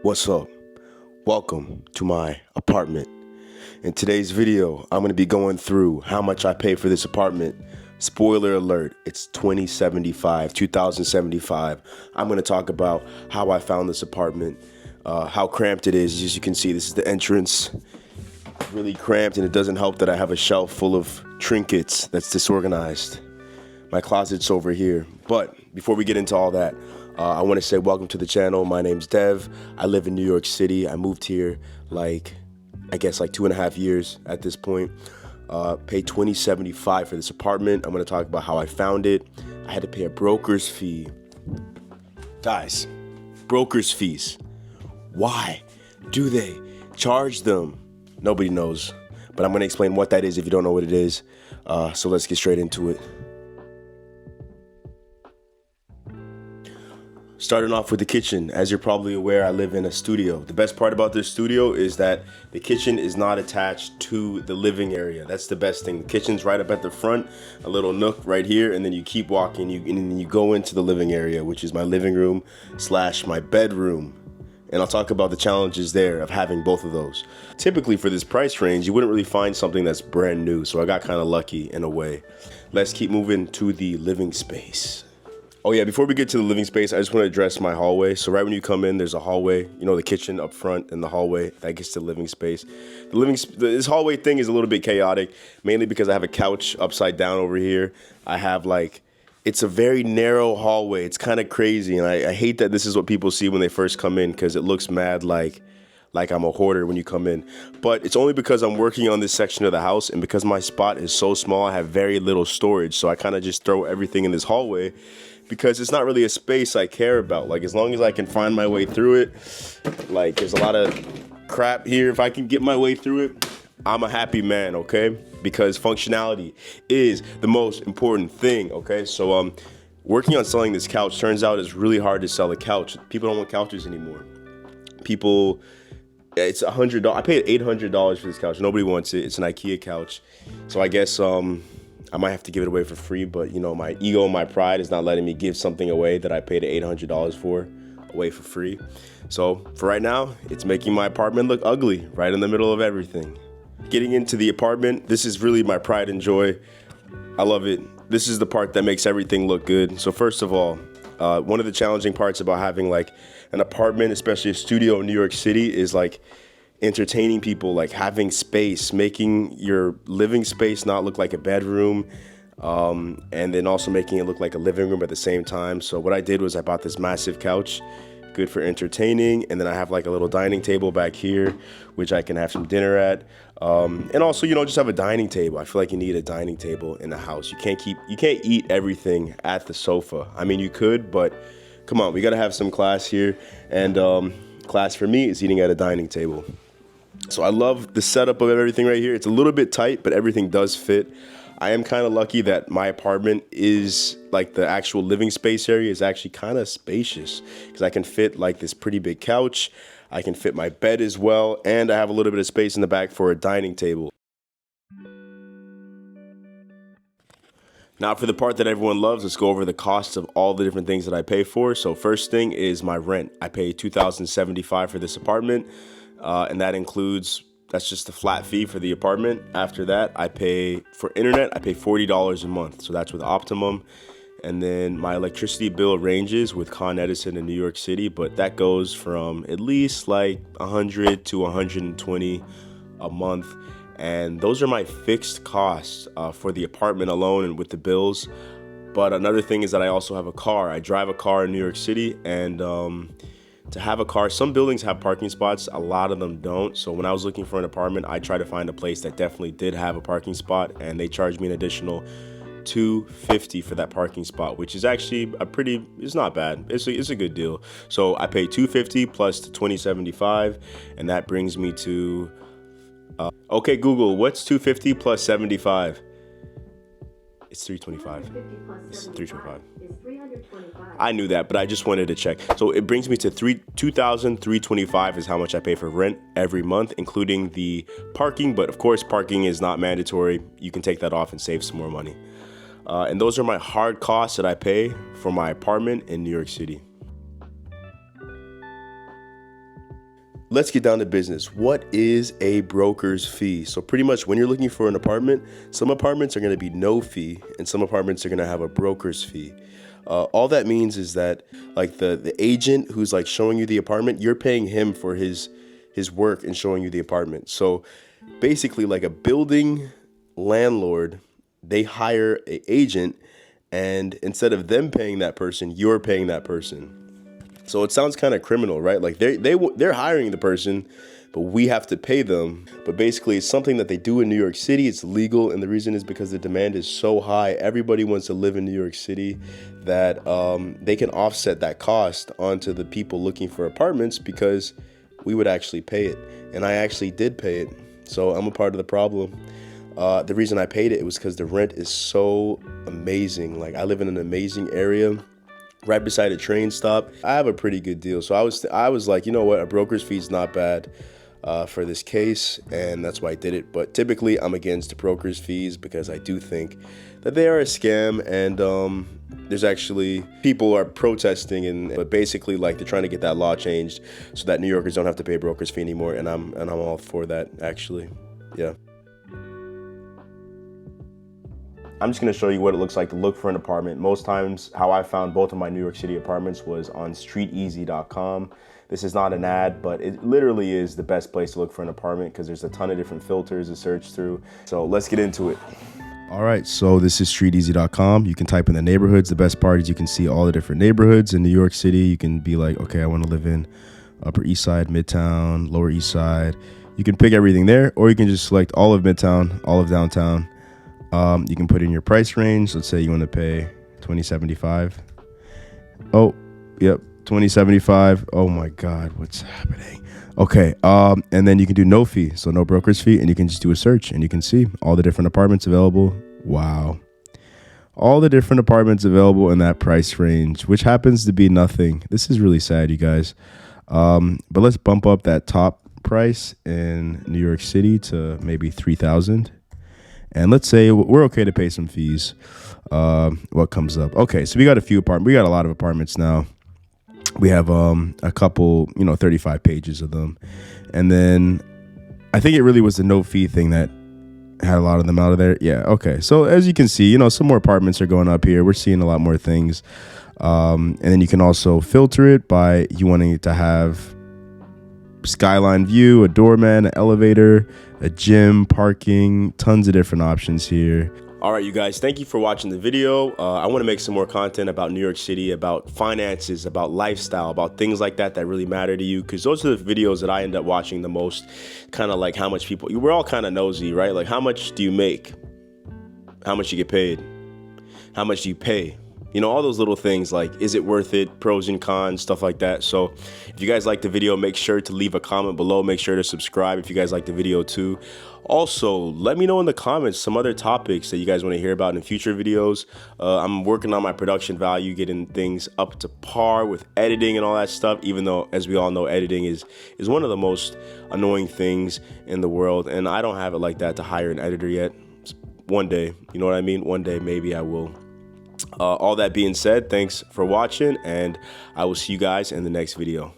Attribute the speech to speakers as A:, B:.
A: What's up? Welcome to my apartment. In today's video, I'm going to be going through how much I pay for this apartment. Spoiler alert, it's 2075. I'm going to talk about how I found this apartment, how cramped it is. As you can see, this is the entrance. Really cramped, and it doesn't help that I have a shelf full of trinkets that's disorganized. My closet's over here. But before we get into all that, I want to say welcome to the channel. My name's Dev. I live in New York City. I moved here like 2.5 years at this point. Paid $20.75 for this apartment. I'm going to talk about how I found it. I had to pay a broker's fee. Guys, broker's fees. Why do they charge them? Nobody knows. But I'm going to explain what that is if you don't know what it is. So let's get straight into it. Starting off with the kitchen. As you're probably aware, I live in a studio. The best part about this studio is that the kitchen is not attached to the living area. That's the best thing. The kitchen's right up at the front, a little nook right here, and then you keep walking, and then you go into the living area, which is my living room / my bedroom. And I'll talk about the challenges there of having both of those. Typically for this price range, you wouldn't really find something that's brand new, so I got kind of lucky in a way. Let's keep moving to the living space. Oh yeah, before we get to the living space, I just want to address my hallway. So right when you come in, there's a hallway, the kitchen up front and the hallway, that gets to the living space. This hallway thing is a little bit chaotic, mainly because I have a couch upside down over here. I have it's a very narrow hallway. It's kind of crazy, and I hate that this is what people see when they first come in, because it looks mad like I'm a hoarder when you come in. But it's only because I'm working on this section of the house, and because my spot is so small, I have very little storage. So I kind of just throw everything in this hallway, because it's not really a space I care about. As long as I can find my way through it, there's a lot of crap here. If I can get my way through it, I'm a happy man, okay? Because functionality is the most important thing, okay? So working on selling this couch, turns out it's really hard to sell a couch. People don't want couches anymore. It's $100. I paid $800 for this couch. Nobody wants it. It's an IKEA couch. So I guess I might have to give it away for free, but my ego and my pride is not letting me give something away that I paid $800 for away for free. So for right now, it's making my apartment look ugly right in the middle of everything. Getting into the apartment, this is really my pride and joy. I love it. This is the part that makes everything look good. So first of all, one of the challenging parts about having an apartment, especially a studio in New York City, is entertaining people, having space, making your living space not look like a bedroom, and then also making it look like a living room at the same time. So what I did was I bought this massive couch, good for entertaining, and then I have a little dining table back here, which I can have some dinner at, and also just have a dining table. I feel like you need a dining table in the house. You can't eat everything at the sofa. I mean, you could, but come on, we gotta have some class here, and class for me is eating at a dining table. So I love the setup of everything right here. It's a little bit tight, but everything does fit. I am kind of lucky that my apartment is the actual living space area is actually kind of spacious, because I can fit this pretty big couch. I can fit my bed as well, and I have a little bit of space in the back for a dining table. Now for the part that everyone loves, let's go over the costs of all the different things that I pay for. So first thing is my rent. I pay $2,075 for this apartment. And that includes, that's just the flat fee for the apartment. After that, I pay for internet, I pay $40 a month. So that's with Optimum. And then my electricity bill ranges with Con Edison in New York City, but that goes from at least 100 to 120 a month. And those are my fixed costs for the apartment alone and with the bills. But another thing is that I also have a car. I drive a car in New York City, and to have a car, some buildings have parking spots, a lot of them don't. So when I was looking for an apartment, I tried to find a place that definitely did have a parking spot, and they charged me an additional $250 for that parking spot, which is actually it's not bad. It's a good deal. So I pay $250 plus the $20.75, and that brings me to okay, Google, what's $250 plus $75? It's $325. It's $325. I knew that, but I just wanted to check. So it brings me to $2,325 is how much I pay for rent every month, including the parking. But of course, parking is not mandatory. You can take that off and save some more money. And those are my hard costs that I pay for my apartment in New York City. Let's get down to business. What is a broker's fee? So pretty much when you're looking for an apartment, some apartments are going to be no fee and some apartments are going to have a broker's fee. All that means is that like the agent who's like showing you the apartment, you're paying him for his work and showing you the apartment. So basically like a building landlord, they hire an agent, and instead of them paying that person, you're paying that person. So it sounds kind of criminal, right? Like they're hiring the person, but we have to pay them. But basically, it's something that they do in New York City. It's legal, and the reason is because the demand is so high. Everybody wants to live in New York City that they can offset that cost onto the people looking for apartments because we would actually pay it. And I actually did pay it. So I'm a part of the problem. The reason I paid it was because the rent is so amazing. Like I live in an amazing area, right beside a train stop. I have a pretty good deal. So I was like, you know what, a broker's fee is not bad for this case, and that's why I did it. But typically I'm against broker's fees because I do think that they are a scam, and there's actually people are protesting, but basically like they're trying to get that law changed so that New Yorkers don't have to pay a broker's fee anymore, and I'm all for that actually. Yeah. I'm just going to show you what it looks like to look for an apartment. Most times how I found both of my New York City apartments was on streeteasy.com. This is not an ad, but it literally is the best place to look for an apartment because there's a ton of different filters to search through. So let's get into it. All right, so this is streeteasy.com. You can type in the neighborhoods. The best part is you can see all the different neighborhoods in New York City. You can be like, okay, I want to live in Upper East Side, Midtown, Lower East Side. You can pick everything there, or you can just select all of Midtown, all of downtown. You can put in your price range. Let's say you want to pay $20.75. Oh, yep, $20.75. Oh my God, what's happening? Okay, and then you can do no fee, so no broker's fee, and you can just do a search, and you can see all the different apartments available. Wow, all the different apartments available in that price range, which happens to be nothing. This is really sad, you guys. But let's bump up that top price in New York City to maybe $3,000. And let's say we're okay to pay some fees. What comes up? Okay, so we got a few apartments. We got a lot of apartments now. We have a couple, 35 pages of them. And then I think it really was the no fee thing that had a lot of them out of there. Yeah, okay. So as you can see, some more apartments are going up here. We're seeing a lot more things. And then you can also filter it by you wanting it to have skyline view, a doorman, an elevator, a gym, parking, tons of different options here. All right, you guys, thank you for watching the video. I want to make some more content about New York City, about finances, about lifestyle, about things like that really matter to you, because those are the videos that I end up watching the most. Kind of like how much people, we're all kind of nosy, right? Like how much do you make? How much you get paid? How much do you pay? All those little things like, is it worth it? Pros and cons, stuff like that. So if you guys like the video, make sure to leave a comment below. Make sure to subscribe if you guys like the video too. Also, let me know in the comments some other topics that you guys want to hear about in future videos. I'm working on my production value, getting things up to par with editing and all that stuff, even though, as we all know, editing is one of the most annoying things in the world. And I don't have it like that to hire an editor yet. One day, you know what I mean? One day, maybe I will. All that being said, thanks for watching, and I will see you guys in the next video.